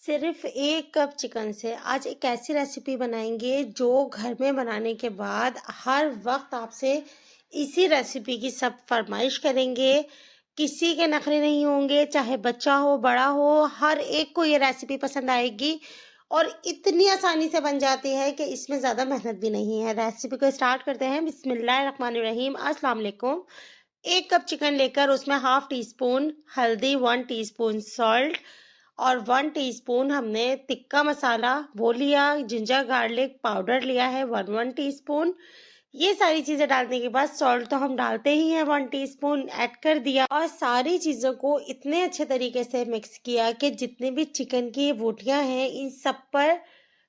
सिर्फ 1 cup chicken से आज एक ऐसी रेसिपी बनाएंगे जो घर में बनाने के बाद हर वक्त आपसे इसी रेसिपी की सब फरमाइश करेंगे। किसी के नखरे नहीं होंगे, चाहे बच्चा हो बड़ा हो, हर एक को ये रेसिपी पसंद आएगी और इतनी आसानी से बन जाती है कि इसमें ज़्यादा मेहनत भी नहीं है। रेसिपी को स्टार्ट करते हैं। बिस्मिल्लाहिर्रहमानिर्रहीम। अस्सलाम वालेकुम। 1 कप चिकन लेकर उसमें हाफ टी स्पून हल्दी, 1 टीस्पून सॉल्ट और 1 टीस्पून हमने तिक्का मसाला वो लिया। जिंजर गार्लिक पाउडर लिया है 1 टीस्पून। ये सारी चीज़ें डालने के बाद सॉल्ट तो हम डालते ही हैं, 1 टीस्पून ऐड कर दिया और सारी चीज़ों को इतने अच्छे तरीके से मिक्स किया कि जितने भी चिकन की बोटियां हैं इन सब पर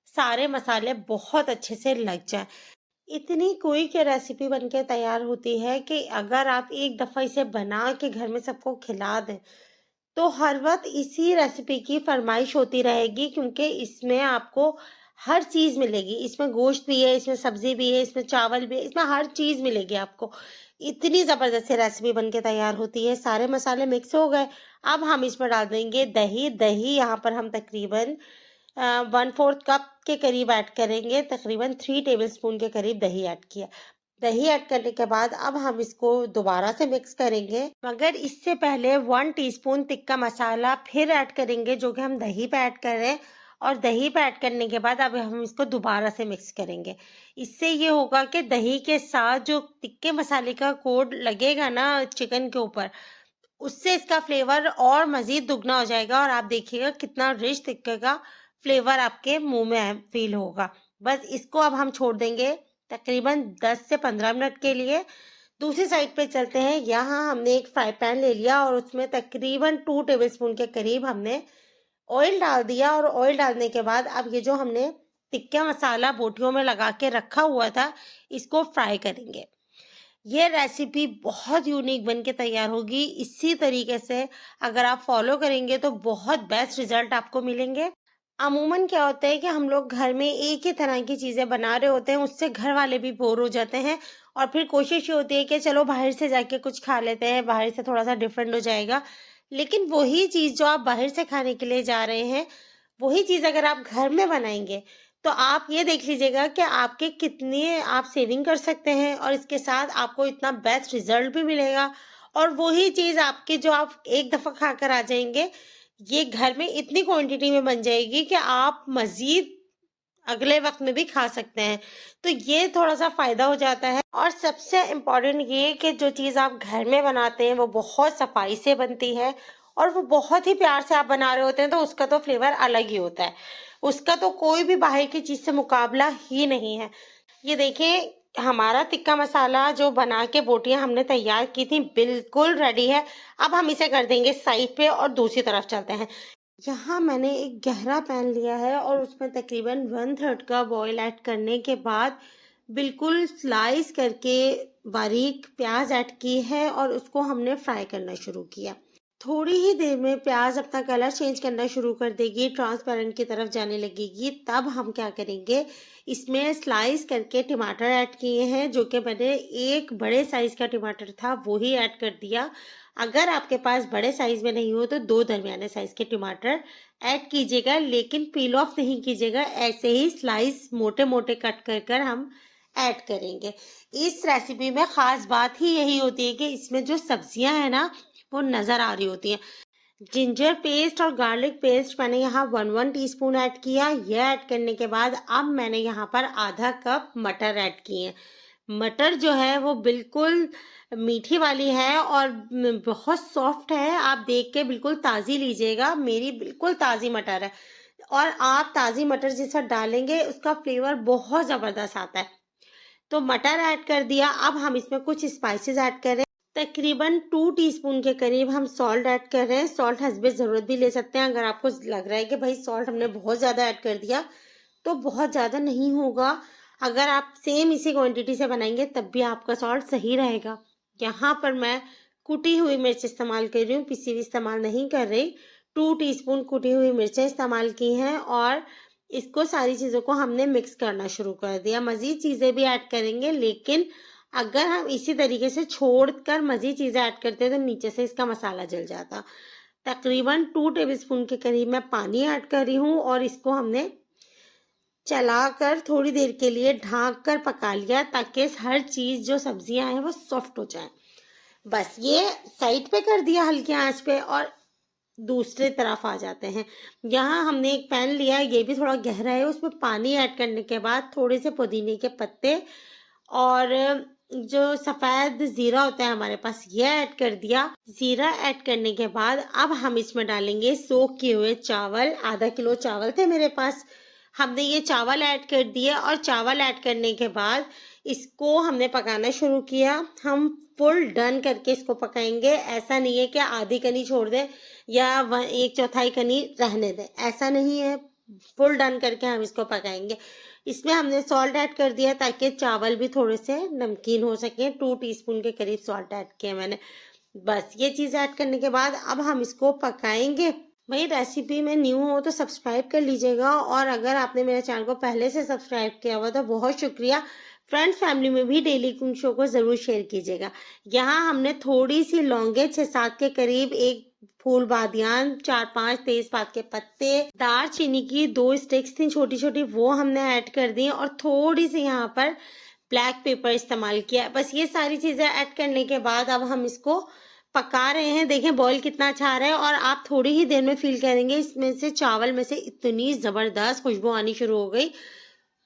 सारे मसाले बहुत अच्छे से लग जाए। इतनी क्विक रेसिपी बनके तैयार होती है कि अगर आप एक दफ़ा इसे बना के घर में सबको खिला दें तो हर वक्त इसी रेसिपी की फरमाइश होती रहेगी, क्योंकि इसमें आपको हर चीज़ मिलेगी। इसमें गोश्त भी है, इसमें सब्जी भी है, इसमें चावल भी है, इसमें हर चीज़ मिलेगी आपको। इतनी ज़बरदस्त सी रेसिपी बनके तैयार होती है। सारे मसाले मिक्स हो गए। अब हम इसमें डाल देंगे दही। दही यहाँ पर हम तकरीबन 1/4 कप के करीब ऐड करेंगे। तकरीबन 3 टेबल स्पून के करीब दही ऐड किया। दही ऐड करने के बाद अब हम इसको दोबारा से मिक्स करेंगे, मगर इससे पहले 1 टीस्पून तिक्का मसाला फिर ऐड करेंगे जो कि हम दही पे ऐड कर रहे हैं। और दही पे ऐड करने के बाद अब हम इसको दोबारा से मिक्स करेंगे। इससे ये होगा कि दही के साथ जो तिक्के मसाले का कोड लगेगा ना चिकन के ऊपर, उससे इसका फ्लेवर और मज़ीद दुगना हो जाएगा और आप देखिएगा कितना रिच तिक्के का फ्लेवर आपके मुंह में फील होगा। बस इसको अब हम छोड़ देंगे तकरीबन 10 से 15 मिनट के लिए। दूसरी साइड पे चलते हैं। यहाँ हमने एक फ्राई पैन ले लिया और उसमें तकरीबन 2 टेबलस्पून के करीब हमने ऑयल डाल दिया और ऑयल डालने के बाद अब ये जो हमने टिक्का मसाला बोटियों में लगा के रखा हुआ था, इसको फ्राई करेंगे। ये रेसिपी बहुत यूनिक बन के तैयार होगी। इसी तरीके से अगर आप फॉलो करेंगे तो बहुत बेस्ट रिजल्ट आपको मिलेंगे। अमूमन क्या होता है कि हम लोग घर में एक ही तरह की चीज़ें बना रहे होते हैं, उससे घर वाले भी बोर हो जाते हैं और फिर कोशिश ये होती है कि चलो बाहर से जाके कुछ खा लेते हैं, बाहर से थोड़ा-सा डिफरेंट हो जाएगा। लेकिन वही चीज़ जो आप बाहर से खाने के लिए जा रहे हैं, वही चीज़ अगर आप घर में बनाएँगे, तो आप ये देख लीजिएगा कि आपके कितने आप सेविंग कर सकते हैं और इसके साथ आपको इतना बेस्ट रिज़ल्ट भी मिलेगा और वही चीज़ आपके जो आप एक दफ़ा खाकर आ जाएँगे, ये घर में इतनी क्वांटिटी में बन जाएगी कि आप मज़ीद अगले वक़्त में भी खा सकते हैं। तो ये थोड़ा-सा फ़ायदा हो जाता है और सबसे इम्पोर्टेंट ये कि जो चीज़ आप घर में बनाते हैं वो बहुत सफाई से बनती है और वो बहुत ही प्यार से आप बना रहे होते हैं, तो उसका तो फ्लेवर अलग ही होता है। उसका तो कोई भी बाहर की चीज़ से मुकाबला ही नहीं है। ये देखिए, हमारा तिक्का मसाला जो बना के बोटियाँ हमने तैयार की थी बिल्कुल रेडी है। अब हम इसे कर देंगे साइड पे और दूसरी तरफ चलते हैं। यहाँ मैंने एक गहरा पैन लिया है और उसमें तकरीबन 1/3 कप ऑयल ऐड करने के बाद बिल्कुल स्लाइस करके बारीक प्याज ऐड की है और उसको हमने फ्राई करना शुरू किया। थोड़ी ही देर में प्याज अपना कलर चेंज करना शुरू कर देगी, ट्रांसपेरेंट की तरफ जाने लगेगी। तब हम क्या करेंगे, इसमें स्लाइस करके टमाटर ऐड किए हैं, जो कि मैंने एक बड़े साइज का टमाटर था वो ही ऐड कर दिया। अगर आपके पास बड़े साइज में नहीं हो तो 2 दरमियाने साइज के टमाटर ऐड कीजिएगा, लेकिन पील ऑफ नहीं कीजिएगा। ऐसे ही स्लाइस मोटे मोटे कट कर कर हम ऐड करेंगे। इस रेसिपी में खास बात ही यही होती है कि इसमें जो सब्जियां हैं ना वो नजर आ रही होती हैं। जिंजर पेस्ट और गार्लिक पेस्ट मैंने यहाँ 1 टीस्पून ऐड किया। यह ऐड करने के बाद अब मैंने यहाँ पर आधा कप मटर ऐड किए। मटर जो है वो बिल्कुल मीठी वाली है और बहुत सॉफ्ट है। आप देख के बिल्कुल ताज़ी लीजिएगा। मेरी बिल्कुल ताज़ी मटर है और आप ताज़ी मटर जिस वक्त डालेंगे उसका फ्लेवर बहुत ज़बरदस्त आता है। तो मटर ऐड कर दिया। अब हम इसमें कुछ स्पाइसेस ऐड कर रहे हैं। तकरीबन 2 टीस्पून के करीब हम सॉल्ट ऐड कर रहे हैं। सॉल्ट हस्बे ज़रूरत भी ले सकते हैं। अगर आपको लग रहा है कि भाई सॉल्ट हमने बहुत ज़्यादा ऐड कर दिया, तो बहुत ज़्यादा नहीं होगा। अगर आप सेम इसी क्वांटिटी से बनाएंगे तब भी आपका सॉल्ट सही रहेगा। यहाँ पर मैं कुटी हुई मिर्च इस्तेमाल कर रही हूँ, पिसी हुई इस्तेमाल नहीं कर रही। 2 टीस्पून कुटी हुई मिर्चें इस्तेमाल की हैं और इसको सारी चीज़ों को हमने मिक्स करना शुरू कर दिया। मज़ीद चीज़ें भी ऐड करेंगे, लेकिन अगर हम इसी तरीके से छोड़कर मज़ीद चीज़ें ऐड करते हैं तो नीचे से इसका मसाला जल जाता। तकरीबन 2 टेबलस्पून के करीब मैं पानी ऐड कर रही हूँ और इसको हमने चलाकर थोड़ी देर के लिए ढक कर पका लिया ताकि हर चीज़ जो सब्जियां हैं वो सॉफ्ट हो जाए। बस ये साइड पे कर दिया हल्की आंच पे और दूसरे तरफ आ जाते हैं। यहाँ हमने एक पैन लिया है, ये भी थोड़ा गहरा है, उसमें पानी ऐड करने के बाद थोड़े से पुदीने के पत्ते और जो सफ़ेद ज़ीरा होता है हमारे पास, ये ऐड कर दिया। ज़ीरा ऐड करने के बाद अब हम इसमें डालेंगे सोक किए हुए चावल। आधा किलो चावल थे मेरे पास, हमने ये चावल ऐड कर दिए और चावल ऐड करने के बाद इसको हमने पकाना शुरू किया। हम फुल डन करके इसको पकाएंगे, ऐसा नहीं है कि आधी कनी छोड़ दें या 1/4 कनी रहने दें, ऐसा नहीं है। फुल डन करके हम इसको पकाएंगे। इसमें हमने सॉल्ट ऐड कर दिया ताकि चावल भी थोड़े से नमकीन हो सके। 2 टीस्पून के करीब सॉल्ट ऐड किया मैंने। बस ये चीज़ ऐड करने के बाद अब हम इसको पकाएंगे। भाई रेसिपी में न्यू हो तो सब्सक्राइब कर लीजिएगा और अगर आपने मेरे चैनल को पहले से सब्सक्राइब किया हुआ तो बहुत शुक्रिया। फ्रेंड्स फैमिली में भी डेली कुकिंग शो को ज़रूर शेयर कीजिएगा। यहाँ हमने थोड़ी सी लौंगे 6-7 के करीब, एक फूल बादियान, 4-5 तेजपात के पत्ते, दालचीनी की 2 स्टिक्स थी छोटी छोटी, वो हमने ऐड कर दी और थोड़ी सी यहाँ पर ब्लैक पेपर इस्तेमाल किया। बस ये सारी चीज़ें ऐड करने के बाद अब हम इसको पका रहे हैं। देखें बॉईल कितना अच्छा आ रहा है और आप थोड़ी ही देर में फील करेंगे इसमें से चावल में से इतनी ज़बरदस्त खुशबू आनी शुरू हो गई।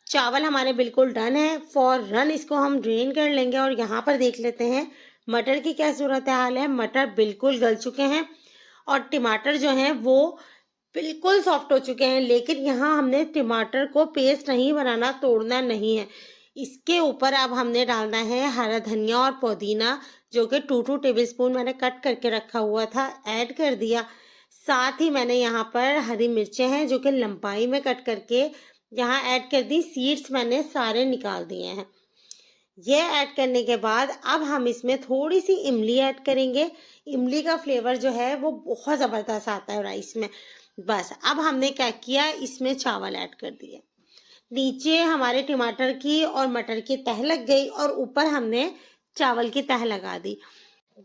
चावल हमारे बिल्कुल डन है। फौरन इसको हम ड्रेन कर लेंगे और यहाँ पर देख लेते हैं मटर की क्या सूरत हाल है। मटर बिल्कुल गल चुके हैं और टमाटर जो हैं वो बिल्कुल सॉफ्ट हो चुके हैं। लेकिन यहाँ हमने टमाटर को पेस्ट नहीं बनाना, तोड़ना नहीं है। इसके ऊपर अब हमने डालना है हरा धनिया और पुदीना, जो कि 2 टेबलस्पून मैंने कट करके रखा हुआ था, ऐड कर दिया। साथ ही मैंने यहाँ पर हरी मिर्चें हैं जो कि लंबाई में कट करके यहाँ ऐड कर दी। सीड्स मैंने सारे निकाल दिए हैं। ये ऐड करने के बाद अब हम इसमें थोड़ी सी इमली ऐड करेंगे। इमली का फ्लेवर जो है वो बहुत ज़बरदस्त आता है राइस में। बस अब हमने क्या किया, इसमें चावल ऐड कर दिए। नीचे हमारे टमाटर की और मटर की तह लग गई और ऊपर हमने चावल की तह लगा दी।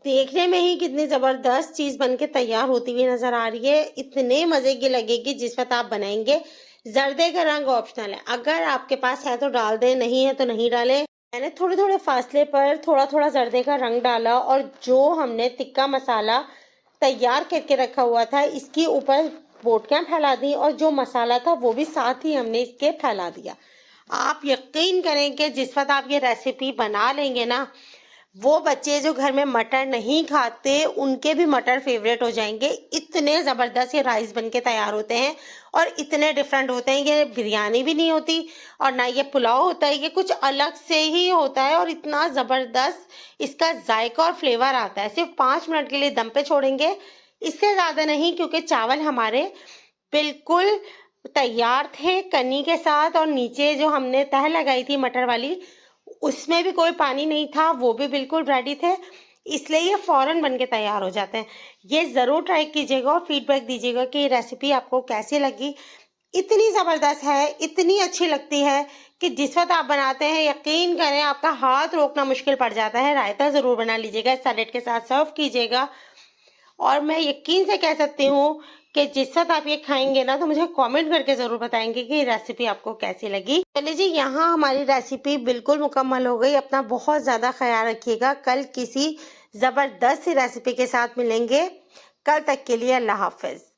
देखने में ही कितनी ज़बरदस्त चीज़ बनके तैयार होती हुई नज़र आ रही है। इतने मज़े की लगेगी जिस वक्त आप बनाएंगे। जर्दे का रंग ऑप्शनल है, अगर आपके पास है तो डाल दें, नहीं है तो नहीं डालें। मैंने थोड़े थोड़े फासले पर थोड़ा थोड़ा जर्दे का रंग डाला और जो हमने तिक्का मसाला तैयार करके रखा हुआ था इसके ऊपर बोटियाँ फैला दी और जो मसाला था वो भी साथ ही हमने इसके फैला दिया। आप यकीन करें कि जिस वक्त आप ये रेसिपी बना लेंगे ना, वो बच्चे जो घर में मटर नहीं खाते उनके भी मटर फेवरेट हो जाएंगे। इतने ज़बरदस्त ये राइस बनके तैयार होते हैं और इतने डिफरेंट होते हैं। ये बिरयानी भी नहीं होती और ना ये पुलाव होता है, ये कुछ अलग से ही होता है और इतना ज़बरदस्त इसका जायका और फ्लेवर आता है। सिर्फ 5 मिनट के लिए दम पे छोड़ेंगे, इससे ज़्यादा नहीं, क्योंकि चावल हमारे बिल्कुल तैयार थे कनी के साथ और नीचे जो हमने तह लगाई थी मटर वाली उसमें भी कोई पानी नहीं था, वो भी बिल्कुल रेडी थे। इसलिए ये फ़ौरन बन के तैयार हो जाते हैं। ये ज़रूर ट्राई कीजिएगा और फीडबैक दीजिएगा कि ये रेसिपी आपको कैसी लगी। इतनी ज़बरदस्त है, इतनी अच्छी लगती है कि जिस वक्त आप बनाते हैं यकीन करें आपका हाथ रोकना मुश्किल पड़ जाता है। रायता ज़रूर बना लीजिएगा, सैलेड के साथ सर्व कीजिएगा। और मैं यकीन से कह सकती हूँ कि जिस वक्त आप ये खाएंगे ना तो मुझे कमेंट करके ज़रूर बताएंगे कि ये रेसिपी आपको कैसी लगी। चलिए जी, यहाँ हमारी रेसिपी बिल्कुल मुकम्मल हो गई। अपना बहुत ज़्यादा ख्याल रखिएगा। कल किसी ज़बरदस्त सी रेसिपी के साथ मिलेंगे। कल तक के लिए अल्लाह हाफ़िज़।